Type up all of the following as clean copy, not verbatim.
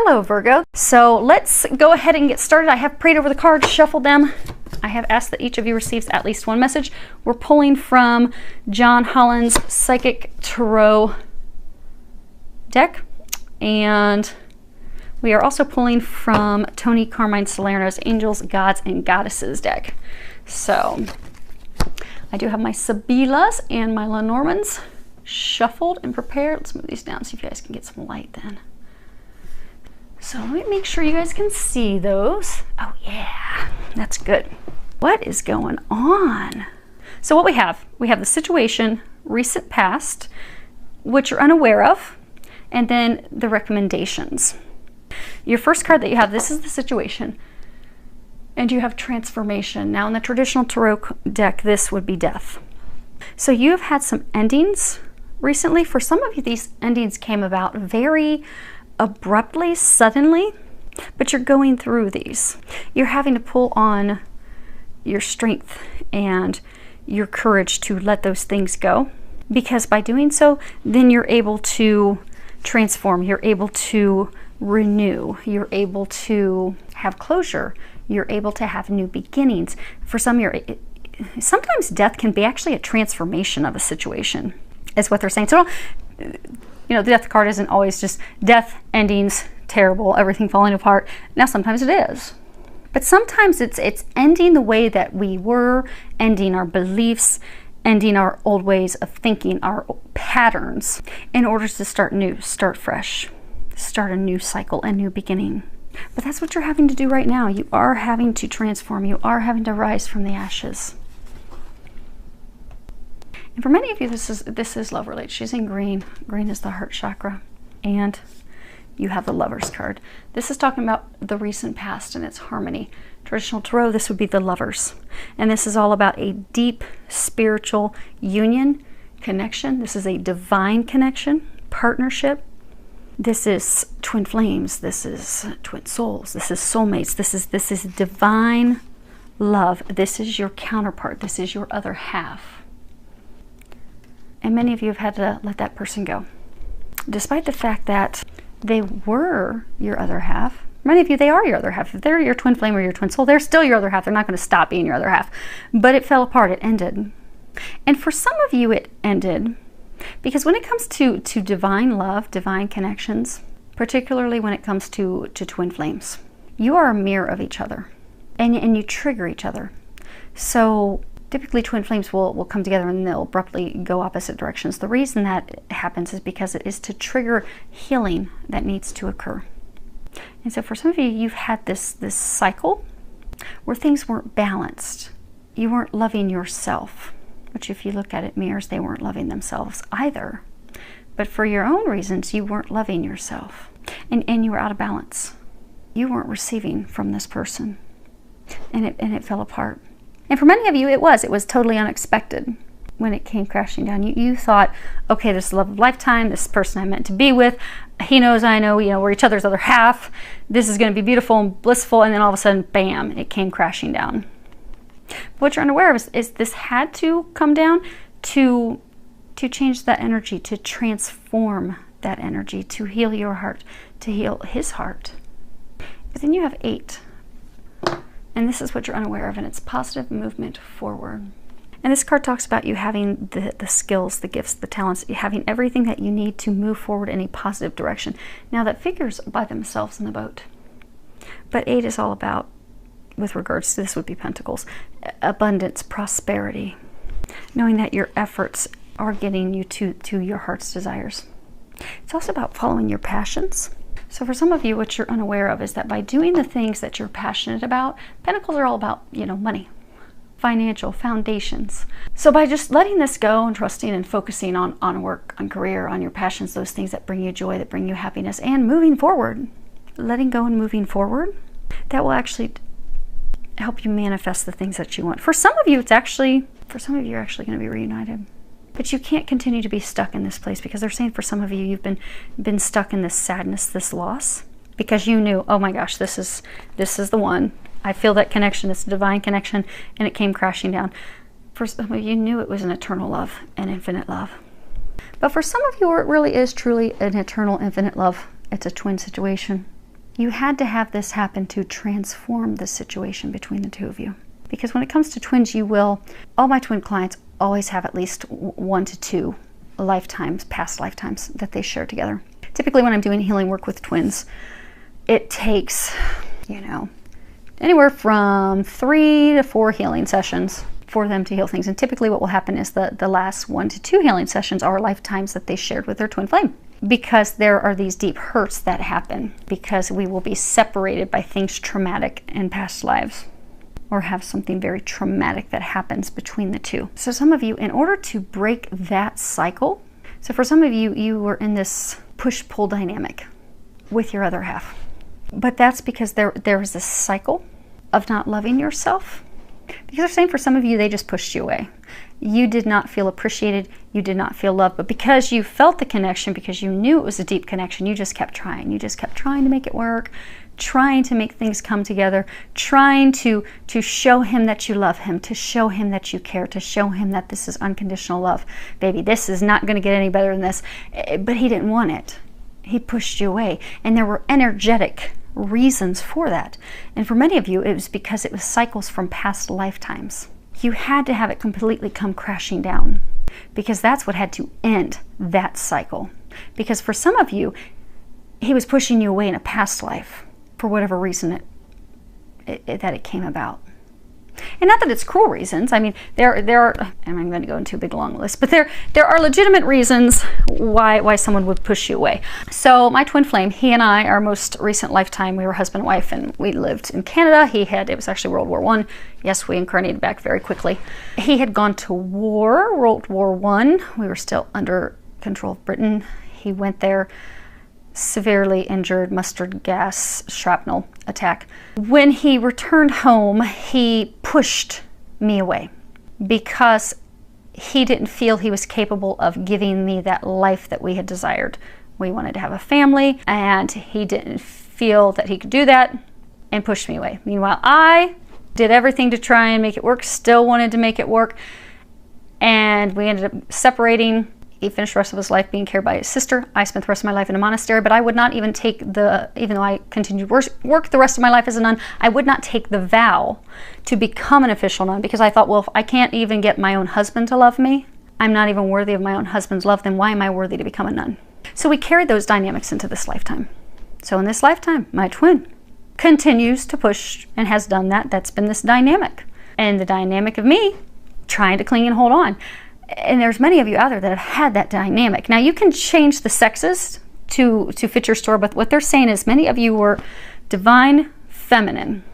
Hello, Virgo. So let's go ahead and get started. I have prayed over the cards, shuffled them. I have asked that each of you receives at least one message. We're pulling from John Holland's Psychic Tarot deck, and we are also pulling from Tony Carmine Salerno's Angels, Gods, and Goddesses deck. So I do have my Sabilas and my Lenormands shuffled and prepared. Let's move these down, see if you guys can get some light then. So let me make sure you guys can see those. Oh yeah, that's good. What is going on? So what we have the situation, recent past, what you're unaware of, and then the recommendations. Your first card that you have, this is the situation, and you have transformation. Now in the traditional tarot deck, this would be death. So you have had some endings recently. For some of you, these endings came about very abruptly, suddenly, but you're going through these. You're having to pull on your strength and your courage to let those things go, because by doing so, then you're able to transform, you're able to renew, you're able to have closure, you're able to have new beginnings. For some, sometimes death can be actually a transformation of a situation, is what they're saying. So you know, the death card isn't always just death, endings, terrible, everything falling apart. Now, sometimes it is. But sometimes it's ending the way that we were, ending our beliefs, ending our old ways of thinking, our patterns, in order to start new, start fresh, start a new cycle, a new beginning. But that's what you're having to do right now. You are having to transform. You are having to rise from the ashes. And for many of you, this is love related. She's in green. Green is the heart chakra. And you have the Lovers card. This is talking about the recent past and its harmony. Traditional tarot, this would be the Lovers. And this is all about a deep spiritual union, connection. This is a divine connection, partnership. This is twin flames. This is twin souls. This is soulmates. This is divine love. This is your counterpart. This is your other half. And many of you have had to let that person go. Despite the fact that they were your other half, many of you, they are your other half. If they're your twin flame or your twin soul, they're still your other half. They're not going to stop being your other half. But it fell apart. It ended. And for some of you, it ended because when it comes to divine love, divine connections, particularly when it comes to twin flames, you are a mirror of each other. And you trigger each other. So typically twin flames will come together and they'll abruptly go opposite directions. The reason that happens is because it is to trigger healing that needs to occur. And so for some of you, you've had this cycle where things weren't balanced. You weren't loving yourself, which if you look at it, mirrors, they weren't loving themselves either. But for your own reasons, you weren't loving yourself. And you were out of balance. You weren't receiving from this person. And it fell apart. And for many of you, it was totally unexpected when it came crashing down. You thought, okay, this is the love of a lifetime, this person I'm meant to be with, he knows, I know, you know, we're each other's other half, this is going to be beautiful and blissful, and then all of a sudden, bam, it came crashing down. But what you're unaware of is this had to come down to change that energy, to transform that energy, to heal your heart, to heal his heart. But then you have 8. And this is what you're unaware of, and it's positive movement forward. And this card talks about you having the skills, the gifts, the talents, having everything that you need to move forward in a positive direction. Now that figures by themselves in the boat. But 8 is all about, with regards to this would be Pentacles, abundance, prosperity. Knowing that your efforts are getting you to your heart's desires. It's also about following your passions. So for some of you, what you're unaware of is that by doing the things that you're passionate about, Pentacles are all about, you know, money, financial foundations. So by just letting this go and trusting and focusing on work, on career, on your passions, those things that bring you joy, that bring you happiness, and moving forward, letting go and moving forward, that will actually help you manifest the things that you want. For some of you, you're actually going to be reunited. But you can't continue to be stuck in this place, because they're saying for some of you, you've been stuck in this sadness, this loss, because you knew, oh my gosh, this is the one. I feel that connection, this divine connection, and it came crashing down. For some of you, knew it was an eternal love, an infinite love. But for some of you, it really is truly an eternal, infinite love. It's a twin situation. You had to have this happen to transform the situation between the two of you. Because when it comes to twins, all my twin clients always have at least 1 to 2 lifetimes, past lifetimes that they share together. Typically when I'm doing healing work with twins, it takes, anywhere from 3 to 4 healing sessions for them to heal things. And typically what will happen is the last 1 to 2 healing sessions are lifetimes that they shared with their twin flame. Because there are these deep hurts that happen because we will be separated by things traumatic in past lives, or have something very traumatic that happens between the two. So some of you, in order to break that cycle, so for some of you, you were in this push-pull dynamic with your other half. But that's because there was this cycle of not loving yourself. Because they're saying for some of you, they just pushed you away. You did not feel appreciated. You did not feel loved. But because you felt the connection, because you knew it was a deep connection, you just kept trying. You just kept trying to make it work, trying to make things come together, trying to show him that you love him, to show him that you care, to show him that this is unconditional love. Baby, this is not going to get any better than this. But he didn't want it. He pushed you away. And there were energetic reasons for that. And for many of you, it was because it was cycles from past lifetimes. You had to have it completely come crashing down, because that's what had to end that cycle. Because for some of you, he was pushing you away in a past life for whatever reason that it came about. And not that it's cruel reasons. I mean, there are, and I'm going to go into a big long list, but there are legitimate reasons why someone would push you away. So my twin flame, he and I, our most recent lifetime, we were husband and wife, and we lived in Canada. It was actually World War I. Yes, we incarnated back very quickly. He had gone to war, World War I. We were still under control of Britain. He went there, severely injured, mustard gas, shrapnel attack. When he returned home, he pushed me away because he didn't feel he was capable of giving me that life that we had desired. We wanted to have a family, and he didn't feel that he could do that and pushed me away. Meanwhile, I did everything to try and make it work, still wanted to make it work, and we ended up separating. He finished the rest of his life being cared by his sister. I spent the rest of my life in a monastery, but I would not even take even though I continued work the rest of my life as a nun, I would not take the vow to become an official nun, because I thought, well, if I can't even get my own husband to love me, I'm not even worthy of my own husband's love, then why am I worthy to become a nun? So we carried those dynamics into this lifetime. So in this lifetime, my twin continues to push and has done that. That's been this dynamic. And the dynamic of me trying to cling and hold on. And there's many of you out there that have had that dynamic. Now, you can change the sexes to fit your story, but what they're saying is many of you were divine feminine.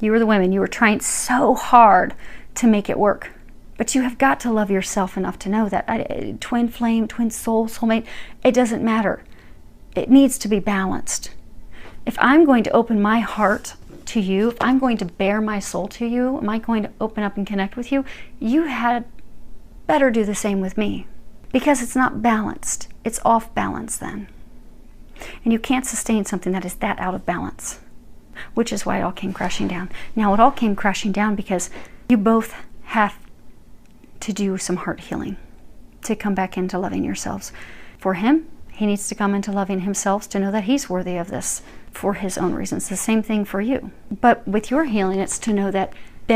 You were the women. You were trying so hard to make it work. But you have got to love yourself enough to know that twin flame, twin soul, soulmate, it doesn't matter. It needs to be balanced. If I'm going to open my heart to you, if I'm going to bare my soul to you, am I going to open up and connect with you? You had better do the same with me, because it's not balanced. It's off balance then. And you can't sustain something that is that out of balance, which is why it all came crashing down. Now, it all came crashing down because you both have to do some heart healing to come back into loving yourselves. For him, he needs to come into loving himself to know that he's worthy of this for his own reasons. The same thing for you. But with your healing, it's to know that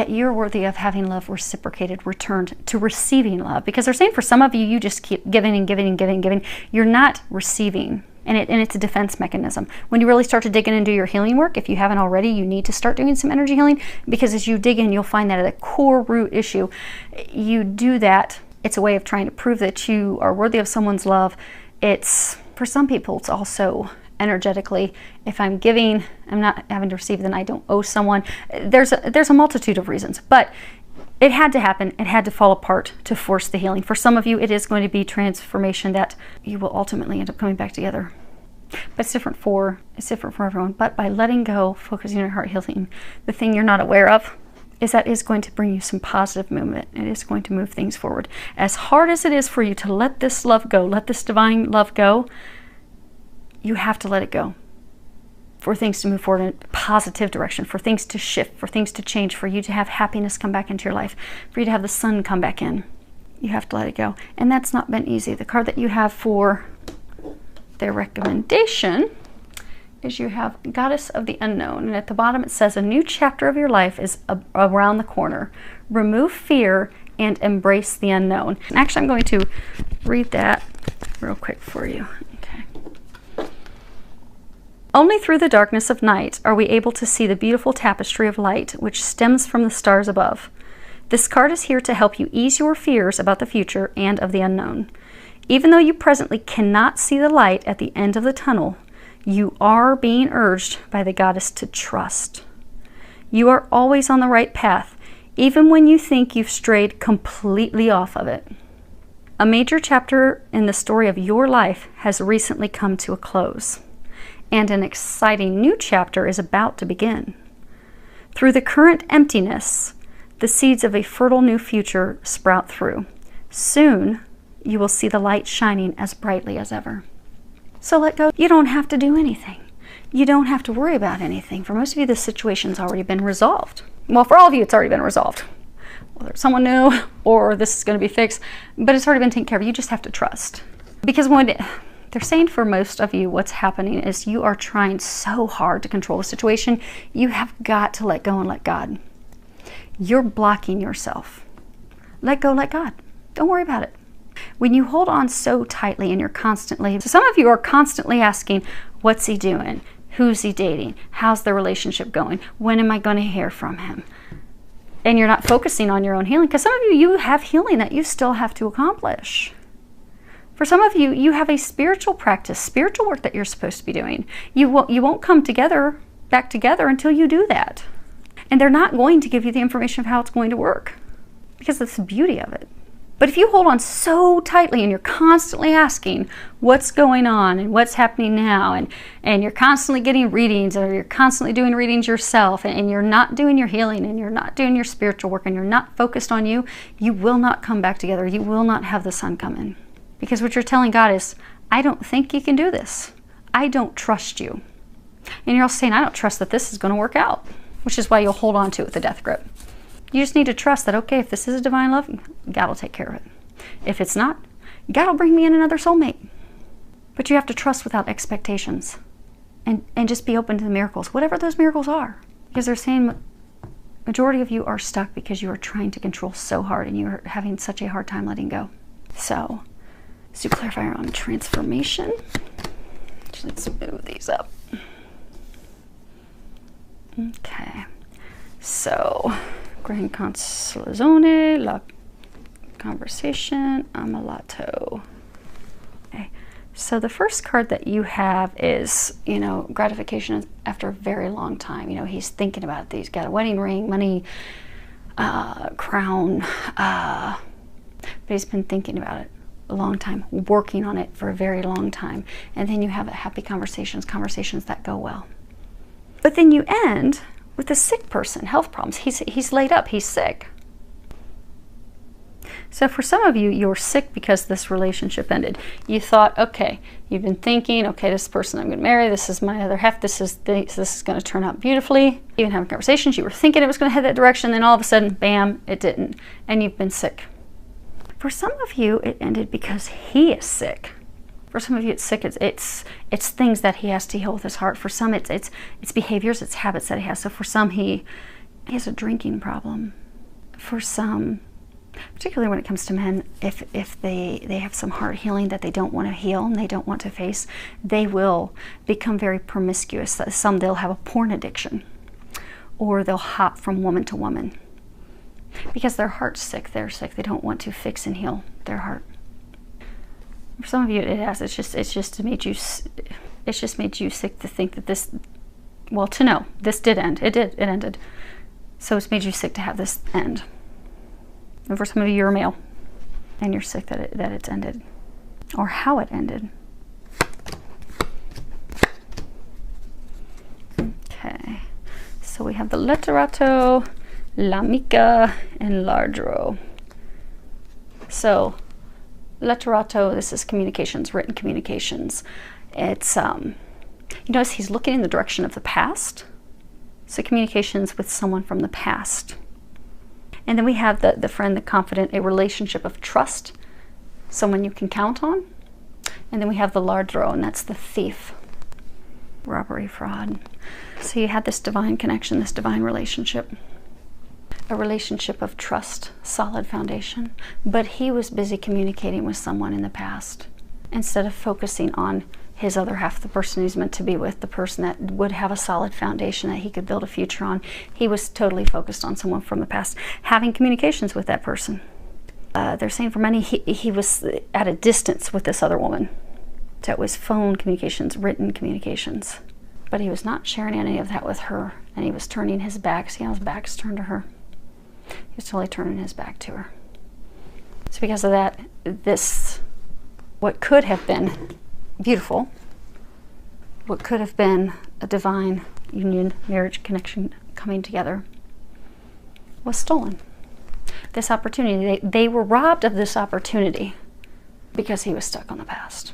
you're worthy of having love reciprocated, returned, to receiving love. Because they're saying for some of you, you just keep giving and giving and giving and giving. You're not receiving. And it's a defense mechanism. When you really start to dig in and do your healing work, if you haven't already, you need to start doing some energy healing, because as you dig in, you'll find that at a core root issue. You do that. It's a way of trying to prove that you are worthy of someone's love. It's, for some people, it's also energetically, if I'm giving, I'm not having to receive, then I don't owe someone. There's a multitude of reasons, but it had to happen. It had to fall apart to force the healing. For some of you, it is going to be transformation that you will ultimately end up coming back together. But it's different for everyone. But by letting go, focusing on your heart healing, the thing you're not aware of is that is going to bring you some positive movement. It is going to move things forward. As hard as it is for you to let this love go, let this divine love go, you have to let it go for things to move forward in a positive direction, for things to shift, for things to change, for you to have happiness come back into your life, for you to have the sun come back in. You have to let it go. And that's not been easy. The card that you have for their recommendation is you have Goddess of the Unknown. And at the bottom it says, a new chapter of your life is around the corner. Remove fear and embrace the unknown. And actually, I'm going to read that real quick for you. Okay. Only through the darkness of night are we able to see the beautiful tapestry of light which stems from the stars above. This card is here to help you ease your fears about the future and of the unknown. Even though you presently cannot see the light at the end of the tunnel, you are being urged by the goddess to trust. You are always on the right path, even when you think you've strayed completely off of it. A major chapter in the story of your life has recently come to a close, and an exciting new chapter is about to begin. Through the current emptiness, the seeds of a fertile new future sprout through. Soon, you will see the light shining as brightly as ever. So let go. You don't have to do anything. You don't have to worry about anything. For most of you, this situation's already been resolved. Well, for all of you, it's already been resolved. Whether someone new or this is going to be fixed, but it's already been taken care of. You just have to trust. Because when they're saying for most of you, what's happening is you are trying so hard to control the situation. You have got to let go and let God. You're blocking yourself. Let go, let God. Don't worry about it. When you hold on so tightly and you're constantly, so some of you are constantly asking, what's he doing? Who's he dating? How's the relationship going? When am I going to hear from him? And you're not focusing on your own healing, because some of you have healing that you still have to accomplish. For some of you, you have a spiritual practice, spiritual work that you're supposed to be doing. You won't come back together until you do that. And they're not going to give you the information of how it's going to work, because that's the beauty of it. But if you hold on so tightly and you're constantly asking what's going on and what's happening now, and you're constantly getting readings, or you're constantly doing readings yourself, and you're not doing your healing, and you're not doing your spiritual work, and you're not focused on you, you will not come back together. You will not have the sun come in. Because what you're telling God is, I don't think you can do this. I don't trust you. And you're also saying, I don't trust that this is going to work out, which is why you'll hold on to it with the death grip. You just need to trust that, okay, if this is a divine love, God will take care of it. If it's not, God will bring me in another soulmate. But you have to trust without expectations, and just be open to the miracles, whatever those miracles are. Because they're saying majority of you are stuck because you are trying to control so hard and you're having such a hard time letting go. So, let's do clarifier on transformation. Let's move these up. Okay, so Grand Consolazione, La Conversation, Ammalato. Okay, so the first card that you have is, gratification after a very long time. He's thinking about it. He's got a wedding ring, money, crown, but he's been thinking about it a long time, working on it for a very long time. And then you have happy conversations that go well. But then you end with a sick person, health problems. He's laid up, he's sick. So for some of you, you're sick because this relationship ended. You thought, okay, you've been thinking, okay, this person I'm going to marry, this is my other half, this is going to turn out beautifully. Even having conversations, you were thinking it was going to head that direction, then all of a sudden, bam, it didn't, and you've been sick. For some of you, it ended because he is sick. For some of you, it's sick. It's things that he has to heal with his heart. For some, it's behaviors, it's habits that he has. So for some, he has a drinking problem. For some, particularly when it comes to men, if they have some heart healing that they don't want to heal and they don't want to face, they will become very promiscuous. Some, they'll have a porn addiction, or they'll hop from woman to woman because their heart's sick. They're sick. They don't want to fix and heal their heart. For some of you, it has. It's just made you sick to think that this. Well, to know this did end. It did. It ended. So it's made you sick to have this end. And for some of you, you're a male, and you're sick that it's ended, or how it ended. Okay. So we have the letterato, l'amica, and l'ardro. So. Letterato, this is communications, written communications. It's, you notice he's looking in the direction of the past. So communications with someone from the past. And then we have the friend, the confidant, a relationship of trust, someone you can count on. And then we have the lardro, and that's the thief. robbery, fraud. So you had this divine connection, this divine relationship. A relationship of trust, solid foundation. But he was busy communicating with someone in the past instead of focusing on his other half, the person he's meant to be with, the person that would have a solid foundation that he could build a future on. He was totally focused on someone from the past, having communications with that person. They're saying for many, he was at a distance with this other woman. So it was phone communications, written communications. But he was not sharing any of that with her, and he was turning his back. See how his back's turned to her? He was totally turning his back to her. So because of that, this, what could have been beautiful, what could have been a divine union, marriage, connection coming together, was stolen. This opportunity, they were robbed of this opportunity because he was stuck on the past.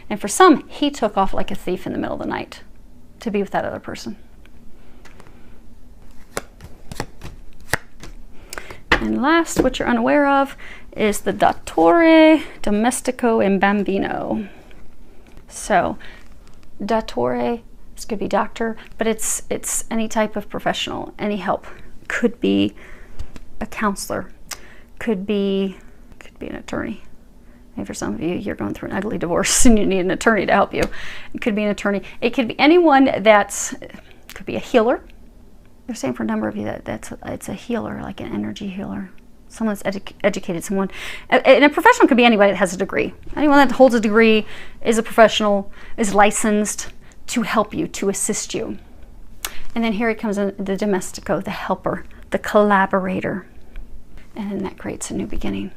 And for some, he took off like a thief in the middle of the night to be with that other person. And last, what you're unaware of is the Dottore, Domestico, and Bambino. So, Dottore, this could be doctor, but it's any type of professional, any help. Could be a counselor, could be an attorney. Maybe for some of you, you're going through an ugly divorce and you need an attorney to help you. It could be an attorney. It could be anyone could be a healer. They're saying for a number of you that it's a healer, like an energy healer. Someone that's educated, someone. And a professional could be anybody that has a degree. Anyone that holds a degree is a professional, is licensed to help you, to assist you. And then here it comes in the domestico, the helper, the collaborator. And then that creates a new beginning.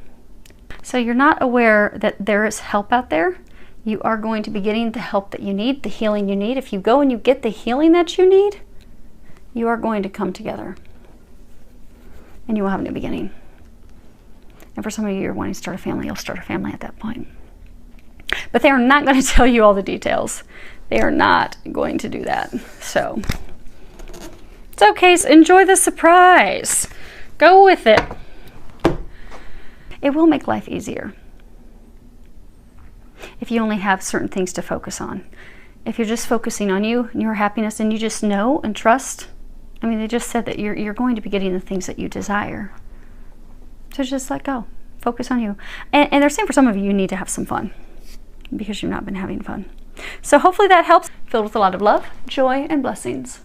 So you're not aware that there is help out there. You are going to be getting the help that you need, the healing you need. If you go and you get the healing that you need, you are going to come together. And you will have a new beginning. And for some of you, you're wanting to start a family, you'll start a family at that point. But they are not going to tell you all the details. They are not going to do that. So, it's okay. So enjoy the surprise. Go with it. It will make life easier if you only have certain things to focus on. If you're just focusing on you and your happiness and you just know and trust, I mean, they just said that you're going to be getting the things that you desire. So just let go. Focus on you. And they're saying for some of you, you need to have some fun because you've not been having fun. So hopefully that helps. Filled with a lot of love, joy, and blessings.